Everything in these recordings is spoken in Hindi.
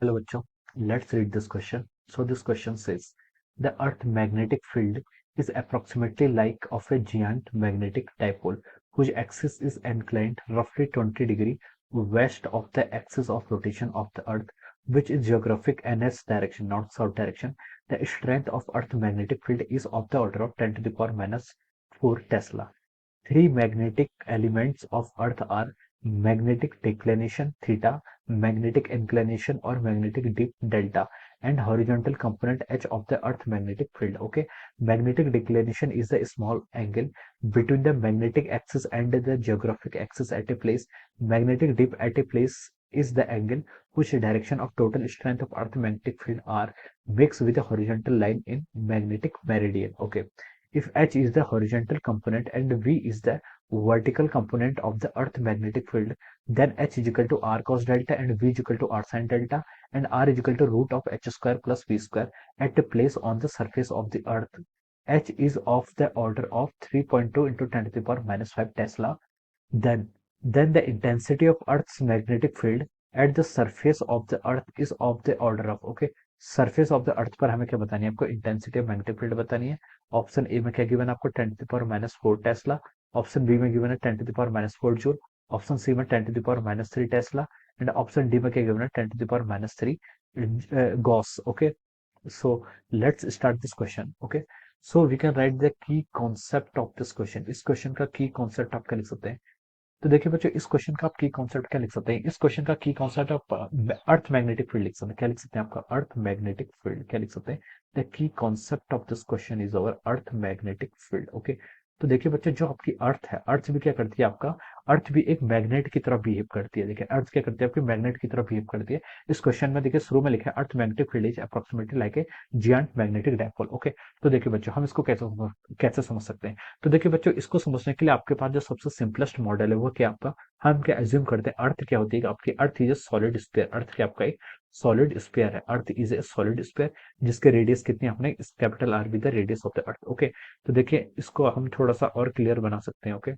Hello बच्चों, let's read this question. So this question says, the Earth magnetic field is approximately like of a giant magnetic dipole whose axis is inclined roughly 20 degree west of the axis of rotation of the Earth, which is geographic NS direction, not south direction. The strength of Earth magnetic field is of the order of 10 to the power minus 4 Tesla. Three magnetic elements of Earth are magnetic declination theta, magnetic inclination or magnetic dip delta, and horizontal component h of the Earth magnetic field. Okay, magnetic declination is a small angle between the magnetic axis and the geographic axis at a place. Magnetic dip at a place is the angle whose direction of total strength of Earth magnetic field are mixed with a horizontal line in magnetic meridian. Okay, if H is the horizontal component and V is the vertical component of the Earth magnetic field, then H is equal to R cos delta and V is equal to R sin delta, and R is equal to root of H square plus V square at a place on the surface of the Earth. H is of the order of 3.2 into 10 to the power minus 5 Tesla. Then, then the intensity of Earth's magnetic field at the surface of the Earth is of the order of, okay, surface of the अर्थ पर हमें क्या बतानी है, आपको इंटेंसिटी ऑफ मैग्नेटिक फील्ड बतानी है। ऑप्शन ए में क्या गिवन है आपको 10 to the power minus 4 tesla, option B में गिवन है 10 to the power minus 4 joule, option C में 10 to the power minus 3 tesla, and option D में क्या गिवन है 10 to the power minus 3 gauss. Okay, so let's start this question. Okay, so we can write the key concept of this question. इस क्वेश्चन का की कॉन्सेप्ट आप क्या लिख सकते हैं? तो देखिए बच्चों, इस क्वेश्चन का आप की कॉन्सेप्ट क्या लिख सकते हैं? इस क्वेश्चन का की कॉन्सेप्ट आप अर्थ मैग्नेटिक फील्ड लिख सकते हैं। क्या लिख सकते हैं? आपका अर्थ मैग्नेटिक फील्ड क्या लिख सकते हैं? The key concept of this question is our earth magnetic field. Okay, तो देखिए बच्चों, जो आपकी अर्थ है, अर्थ भी क्या करती है? आपका अर्थ भी एक मैग्नेट की तरह बिहेव करती है। देखिए अर्थ क्या करती है? आपकी मैग्नेट की तरह बिहेव करती है। इस क्वेश्चन में देखिए शुरू में लिखा है अर्थ magnetic field is approximately like a giant magnetic dipole. Okay, तो देखिए बच्चों, हम इसको कैसे समझ सकते हैं? तो देखिए बच्चों, इसको समझने के लिए आपके पास जो सबसे सिंपलेस्ट मॉडल है वो क्या आपका, हम क्या एज्यूम करते हैं, अर्थ क्या होती है? आपकी earth is a solid sphere. Earth क्या आपका एक सॉलिड स्फीयर है। Earth is a solid sphere जिसके रेडियस कितनी, अपने capital R be the radius of the earth. Okay, तो देखिए इसको हम थोड़ा सा और क्लियर बना सकते हैं। ओके,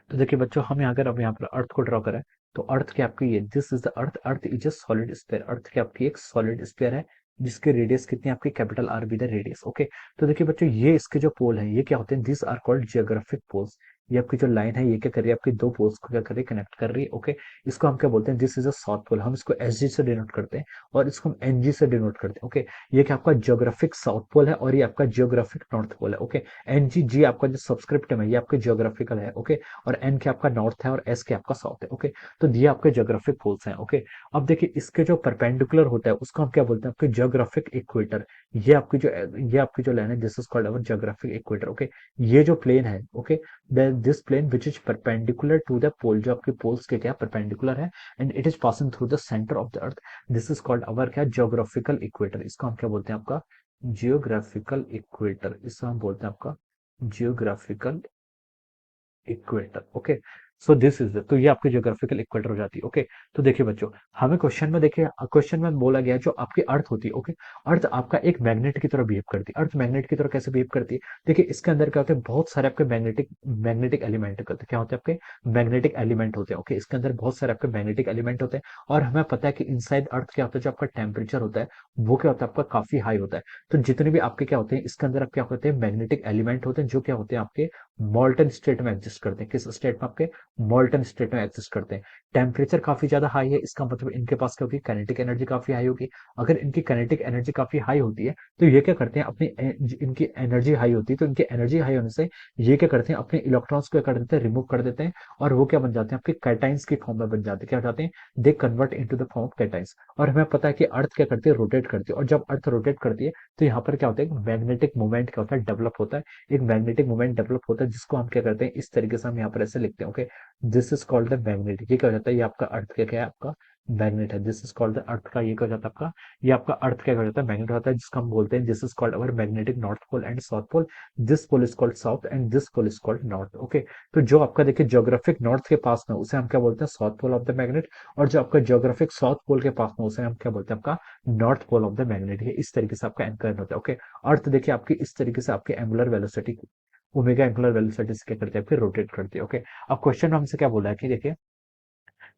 तो देखिए बच्चों, हम अगर अब यहाँ पर अर्थ को ड्रॉ करें तो अर्थ क्या आपकी, ये this is the earth. Earth is a solid sphere. Earth क्या आपकी एक सॉलिड स्फीयर है जिसके रेडियस कितनी, आपकी capital R be the radius. Okay, तो देखिए बच्चों, ये इसके जो पोल है ये क्या होते हैं? This are called geographic poles. ये आपकी जो लाइन है ये क्या कर रही है? आपकी दो पोल्स को क्या कर रही है? कनेक्ट कर रही है। ओके, इसको हम क्या बोलते हैं? This is a south pole. हम इसको एस जी से डिनोट करते हैं और इसको हम एन जी से डिनोट करते हैं। ओके, ये क्या आपका जियोग्राफिक साउथ पोल है और ये आपका जियोग्राफिक नॉर्थ पोल है। ओके, एन जी जी आपका जो सब्सक्रिप्ट है ये आपके जियोग्राफिकल है। ओके, और एन के आपका नॉर्थ है और एस के आपका साउथ है। ओके, तो ये आपके ज्योग्राफिक पोल्स हैं। ओके, अब देखिए इसके जो परपेंडिकुलर होता है उसको हम क्या बोलते हैं? आपके ज्योग्राफिक इक्वेटर। ये आपकी जो लाइन है this is called our geographic equator. Okay, ये जो प्लेन है, okay, this plane which is perpendicular to the pole, जो आपके पोल्स के क्या परपेंडिकुलर है, and it is passing through the centre of the earth. This is called our क्या, ज्योग्राफिकल इक्वेटर। इसको हम क्या बोलते हैं? आपका जियोग्राफिकल इक्वेटर। इसको हम बोलते हैं आपका geographical equator. Okay, so this is तो ये आपकी ज्योग्राफिकल इक्वेटर हो जाती है। ओके, तो देखिए बच्चों, हमें क्वेश्चन में देखिए, क्वेश्चन में बोला गया है जो आपकी अर्थ होती है। ओके, अर्थ आपका एक मैग्नेट की तरह बिहेव करती है। अर्थ मैग्नेट की तरह कैसे बिहेव करती है? देखिए इसके अंदर क्या होते हैं? बहुत सारे आपके मैग्नेटिक मैग्नेटिक एलिमेंट करते हैं। क्या होते हैं? आपके मैग्नेटिक एलिमेंट होते हैं। ओके, इसके अंदर बहुत सारे आपके मैग्नेटिक एलिमेंट होते हैं और हमें पता है कि इनसाइड अर्थ क्या होता है, जो आपका टेम्परेचर होता है वो क्या होता है? आपका काफी हाई होता है। तो जितने भी आपके क्या होते हैं इसके अंदर, आप क्या होते हैं? मैग्नेटिक एलिमेंट होते हैं जो क्या होते हैं? आपके मॉल्टन स्टेट में एग्जिस्ट करते हैं। किस स्टेट में? आपके मॉल्टन स्टेट में एग्जिस्ट करते हैं। टेम्परेचर काफी ज्यादा हाई है, इसका मतलब इनके पास क्या होगी? काइनेटिक एनर्जी काफी हाई होगी। अगर इनकी काइनेटिक एनर्जी काफी हाई होती है तो ये क्या करते हैं? अपनी इनकी एनर्जी हाई होती है तो इनकी एनर्जी हाई होने से ये क्या करते हैं? अपने इलेक्ट्रॉन्स को क्या कर देते हैं? रिमूव कर देते हैं और वो क्या बन जाते हैं? आपके कैटाइंस की फॉर्म में बन जाते हैं। क्या हो जाते हैं? They convert into the form of cations. और हमें पता है कि अर्थ क्या करती है? रोटेट करती है। और जब अर्थ रोटेट करती है तो यहाँ पर क्या होता है? मैग्नेटिक मूवमेंट क्या होता है? डेवलप होता है। एक मैग्नेटिक मूवमेंट डेवलप होता है जिसको हम क्या करते हैं? इस तरीके से हम यहाँ पर ऐसे लिखते हैं। Okay, this is called the magnet. ये क्या हो जाता है? ये आपका अर्थ क्या क्या है? आपका मैग्नेट है। This is called the earth का ये क्या हो जाता है? आपका ये आपका अर्थ क्या हो जाता है? मैग्नेट होता है जिसको हम बोलते हैं this is called our magnetic north pole and south pole. This pole is called south and this pole is called north. Okay, तो जो आपका देखिए ज्योग्राफिक नॉर्थ के पास में उसे हम क्या बोलते हैं? South pole of the magnet. और जो आपका ज्योग्राफिक साउथ पोल के पास में उसे हम क्या बोलते हैं? आपका north pole of the magnet. ये इस तरीके से आपका एंकर होता है। ओके, अर्थ देखिए आपकी इस तरीके से आपकी angular velocity, omega angular velocity से क्या करती है? फिर रोटेट करती है। ओके, अब क्वेश्चन हमसे क्या बोला है कि देखिए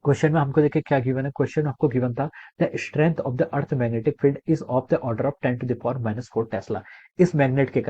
क्वेश्चन में हमको देखिए क्या गिवन है, क्वेश्चन आपको गिवन था the strength of the earth magnetic field is of the order of 10 to the power -4 tesla. इस मैग्नेट के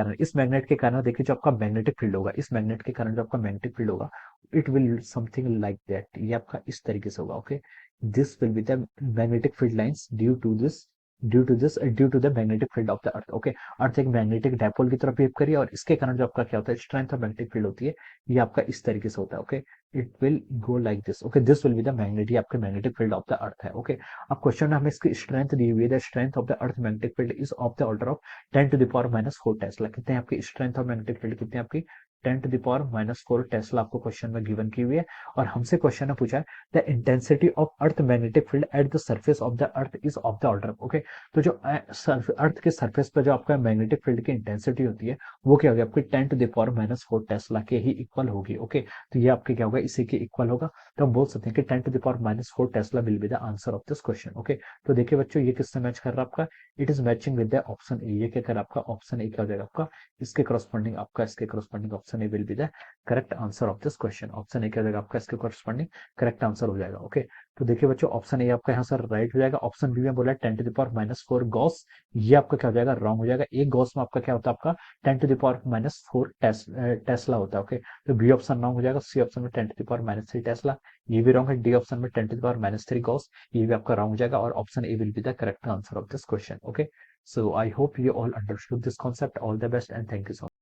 कारण देखिए जो आपका मैग्नेटिक फील्ड होगा, इस मैग्नेट के कारण जो आपका मैग्नेटिक फील्ड होगा, it will something like that, ये आपका इस तरीके से होगा। Okay, this will be the magnetic field lines due to the magnetic field of the earth. Okay, earth एक मैग्नेटिक डायपोल की तरफ बिहेव करिए और इसके कारण जो आपका क्या होता है, स्ट्रेंथ ऑफ मैग्नेटिक फील्ड होती है, ये आपका इस तरीके से होता है। Okay, it will go like this. Okay, this will be the magnetic, आपके magnetic field of the earth है। ओके, अब क्वेश्चन में हमें इसकी स्ट्रेंथ दी हुई है, the strength of the earth magnetic field is of the order of 10 to the power -4 tesla. कितने आपकी स्ट्रेंथ ऑफ मैग्नेटिक फील्ड, कितने आपकी 10 टू द पावर -4 टेस्ला आपको क्वेश्चन में गिवन की हुई है। और हमसे क्वेश्चन में पूछा है the intensity of earth magnetic field at the surface of the earth is of the order. Okay, तो जो अर्थ के सरफेस पर जो आपका मैग्नेटिक फील्ड की इंटेंसिटी होती है, वो क्या होगी आपकी 10 टू द पावर -4 टेस्ला के ही इक्वल होगी। ओके, तो ये आपके क्या होगा, इसी के इक्वल होगा। तो हम बोल सकते हैं कि 10 to the power -4 tesla will be the answer of this question. Okay, तो देखिए बच्चों, ये किससे मैच कर रहा है आपका, it is matching with the option A. ये क्या कर आपका ऑप्शन ए क्या हो जाएगा आपका, इसके corresponding option A will be the correct answer of this question. Option A क्या हो जाएगा आपका, इसके करस्पॉन्डिंग करेक्ट आंसर हो जाएगा। ओके, तो देखिए बच्चों, ऑप्शन ए आपका यहाँ सर राइट हो जाएगा। ऑप्शन बी में बोला 10 टू द पावर -4 गॉस, ये आपका क्या हो जाएगा, रॉन्ग हो जाएगा। एक गॉस में आपका क्या होता है, आपका 10 टू द पावर -4 टेस्ला होता है। ओके, तो बी ऑप्शन रॉन्ग हो जाएगा। सी ऑप्शन में 10 टू द पावर -3 टेस्ला, ये भी रॉन्ग है। डी ऑप्शन में 10 टू द पावर -3 गॉस, ये भी आपका रॉन्ग हो जाएगा। और option A will be the correct answer of this question. Okay, so I hope you all understood this concept. All the best and thank you so much.